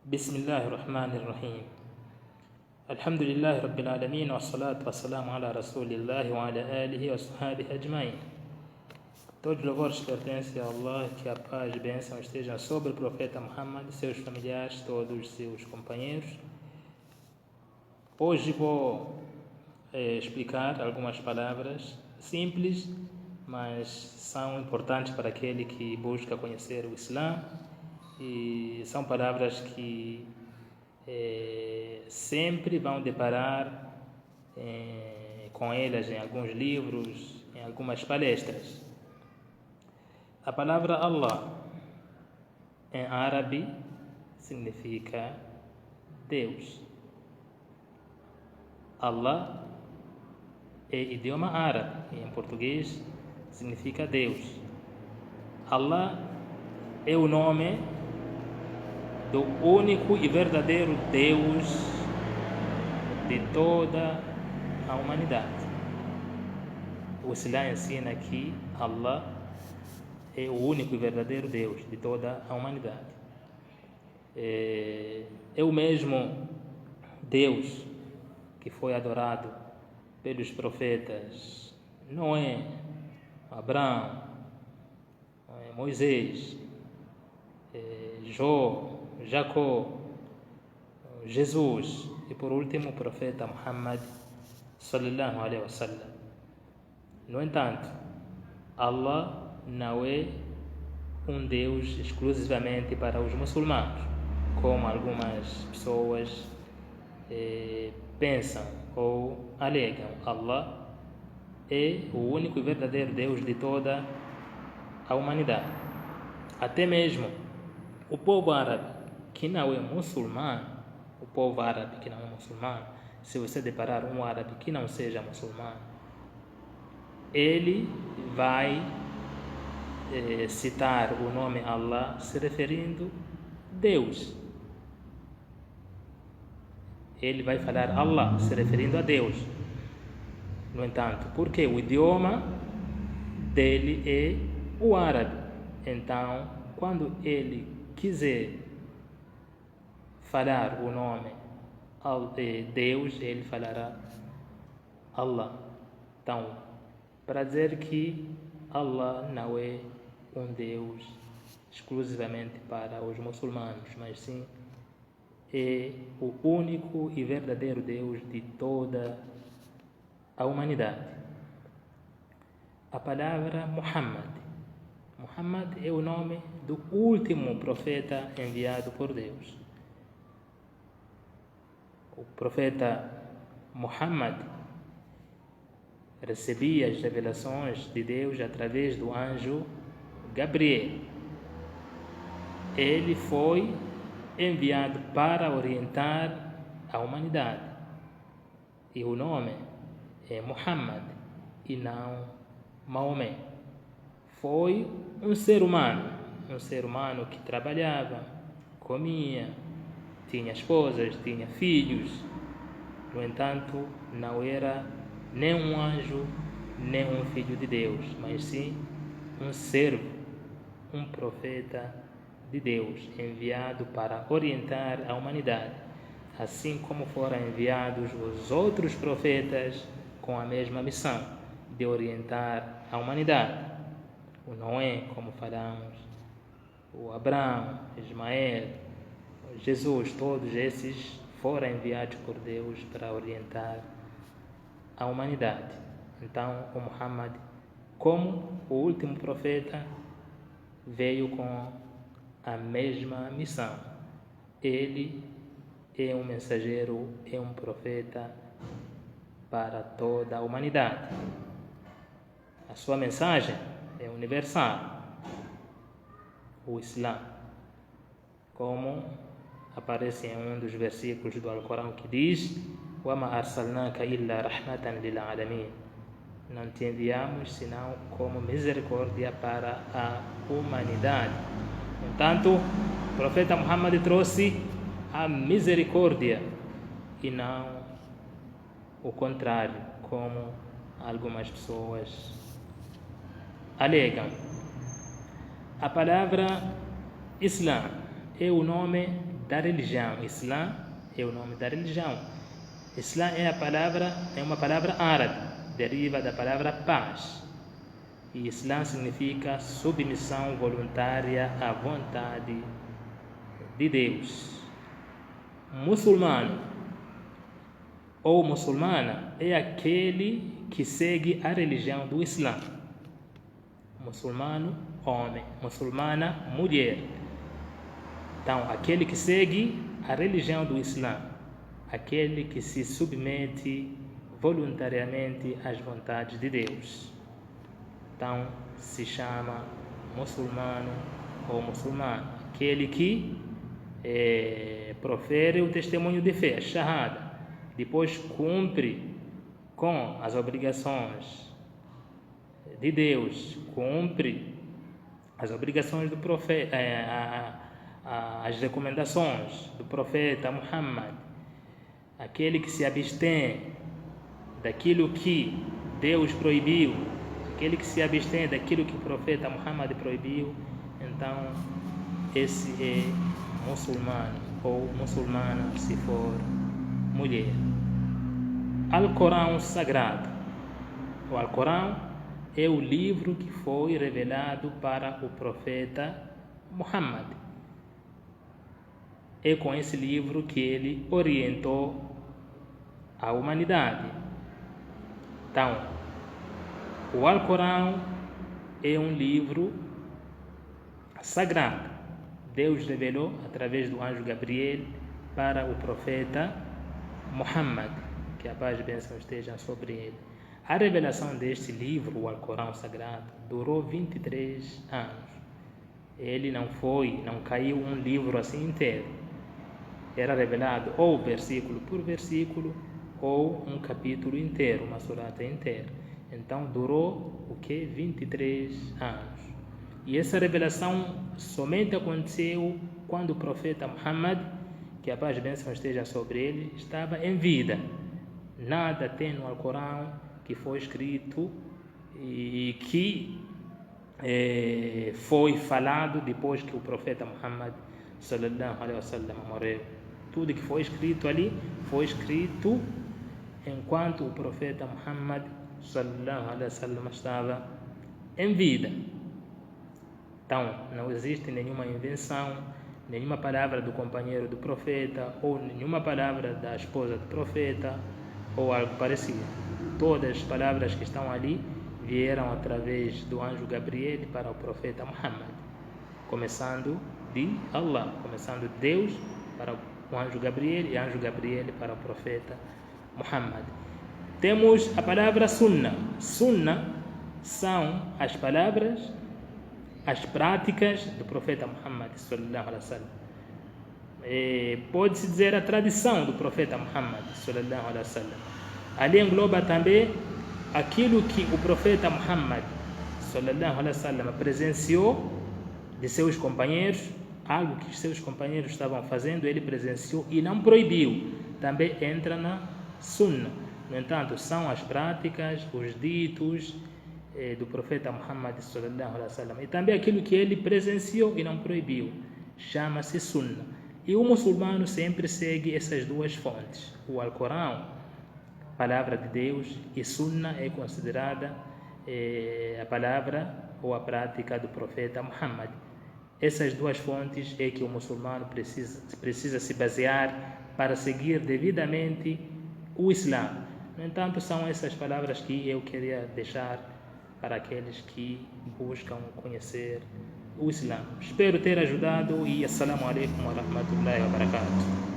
بسم الله الرحمن الرحيم. الحمد لله رب العالمين والصلاة والسلام على رسول الله وعلى آله وصحبه أجمعين. Todos os louvores pertencem a Allah, que a paz e bênção estejam sobre o profeta Muhammad, seus familiares, todos os seus companheiros. Hoje vou explicar algumas palavras simples, mas são importantes para aquele que busca conhecer o Islã, e são palavras que sempre vão deparar com elas em alguns livros, em algumas palestras. A palavra Allah em árabe significa Deus. Allah é idioma árabe e em português significa Deus. Allah é o nome do único e verdadeiro Deus de toda a humanidade. O Islã ensina que Allah é o único e verdadeiro Deus de toda a humanidade. É o mesmo Deus que foi adorado pelos profetas Noé, Abraão, Moisés, Jó, Jacó, Jesus e por último o profeta Muhammad sallallahu alaihi wasallam. No entanto, Allah não é um Deus exclusivamente para os muçulmanos, como algumas pessoas pensam ou alegam. Allah é o único e verdadeiro Deus de toda a humanidade. Até mesmo o povo árabe que não é muçulmano, se você deparar um árabe que não seja muçulmano, ele vai citar o nome Allah se referindo a Deus. Ele vai falar Allah se referindo a Deus. No entanto, porque o idioma dele é o árabe, então quando ele quiser falar o nome Deus, ele falará Allah. Então, para dizer que Allah não é um Deus exclusivamente para os muçulmanos, mas sim é o único e verdadeiro Deus de toda a humanidade. A palavra Muhammad é o nome do último profeta enviado por Deus. O profeta Muhammad recebia as revelações de Deus através do anjo Gabriel. Ele foi enviado para orientar a humanidade. E o nome é Muhammad e não Maomé. Foi um ser humano que trabalhava, comia, tinha esposas, tinha filhos. No entanto, não era nem um anjo, nem um filho de Deus, mas sim um servo, um profeta de Deus, enviado para orientar a humanidade, assim como foram enviados os outros profetas com a mesma missão de orientar a humanidade. O Noé, como falamos, o Abraão, Ismael, Jesus, todos esses foram enviados por Deus para orientar a humanidade. Então, o Muhammad, como o último profeta, veio com a mesma missão. Ele é um mensageiro, é um profeta para toda a humanidade. A sua mensagem é universal, o Islã, como aparece em um dos versículos do Alcorão que diz: وَمَا أَرْسَلْنَاكَ إِلَّا رَحْمَةً لِلْعَالَمِينَ. Não te enviamos senão como misericórdia para a humanidade. Portanto, o profeta Muhammad trouxe a misericórdia e não o contrário, como algumas pessoas alegam. A palavra Islã é o nome da religião. Islã é o nome da religião. Islã é uma palavra árabe, deriva da palavra paz. E Islã significa submissão voluntária à vontade de Deus. Muçulmano ou muçulmana é aquele que segue a religião do Islã. Muçulmano, homem. Muçulmana, mulher. Então, aquele que segue a religião do Islã, aquele que se submete voluntariamente às vontades de Deus. Então, se chama muçulmano ou muçulmano. Aquele que profere o testemunho de fé, shahada, depois cumpre com as obrigações de Deus, cumpre as obrigações do profeta, as recomendações do profeta Muhammad, aquele que se abstém daquilo que Deus proibiu, aquele que se abstém daquilo que o profeta Muhammad proibiu, então esse é muçulmano ou muçulmana se for mulher. Alcorão Sagrado. O Alcorão é o livro que foi revelado para o profeta Muhammad. É com esse livro que ele orientou a humanidade. Então, o Alcorão é um livro sagrado. Deus revelou através do anjo Gabriel para o profeta Muhammad, que a paz e bênção estejam sobre ele. A revelação deste livro, o Alcorão Sagrado, durou 23 anos. Ele não caiu um livro assim inteiro. Era revelado ou versículo por versículo, ou um capítulo inteiro, uma surata inteira. Então durou o que? 23 anos. E essa revelação somente aconteceu quando o profeta Muhammad, que a paz e bênção esteja sobre ele, estava em vida. Nada tem no Alcorão que foi escrito e que foi falado depois que o profeta Muhammad sallallahu alaihi wasallam morreu. Tudo que foi escrito ali foi escrito enquanto o profeta Muhammad sallallahu alaihi wasallam estava em vida. Então, não existe nenhuma invenção, nenhuma palavra do companheiro do profeta ou nenhuma palavra da esposa do profeta ou algo parecido. Todas as palavras que estão ali vieram através do anjo Gabriel para o profeta Muhammad, começando de Allah, começando de Deus para o anjo Gabriel e anjo Gabriel para o profeta Muhammad. Temos a palavra Sunna. Sunna são as palavras, as práticas do profeta Muhammad sallallahu alaihi wasallam. Pode-se dizer a tradição do profeta Muhammad sallallahu alaihi wasallam. Ali engloba também aquilo que o profeta Muhammad sallallahu alaihi wasallam presenciou de seus companheiros, algo que seus companheiros estavam fazendo, ele presenciou e não proibiu. Também entra na Sunna. No entanto, são as práticas, os ditos do profeta Muhammad sallallahu alaihi wasallam. E também aquilo que ele presenciou e não proibiu. Chama-se Sunna. E o muçulmano sempre segue essas duas fontes. O Alcorão, palavra de Deus, e Sunna é considerada a palavra ou a prática do profeta Muhammad. Essas duas fontes é que o muçulmano precisa se basear para seguir devidamente o Islã. No entanto, são essas palavras que eu queria deixar para aqueles que buscam conhecer o Islã. Espero ter ajudado e assalamu alaikum wa rahmatullahi wa barakatuh.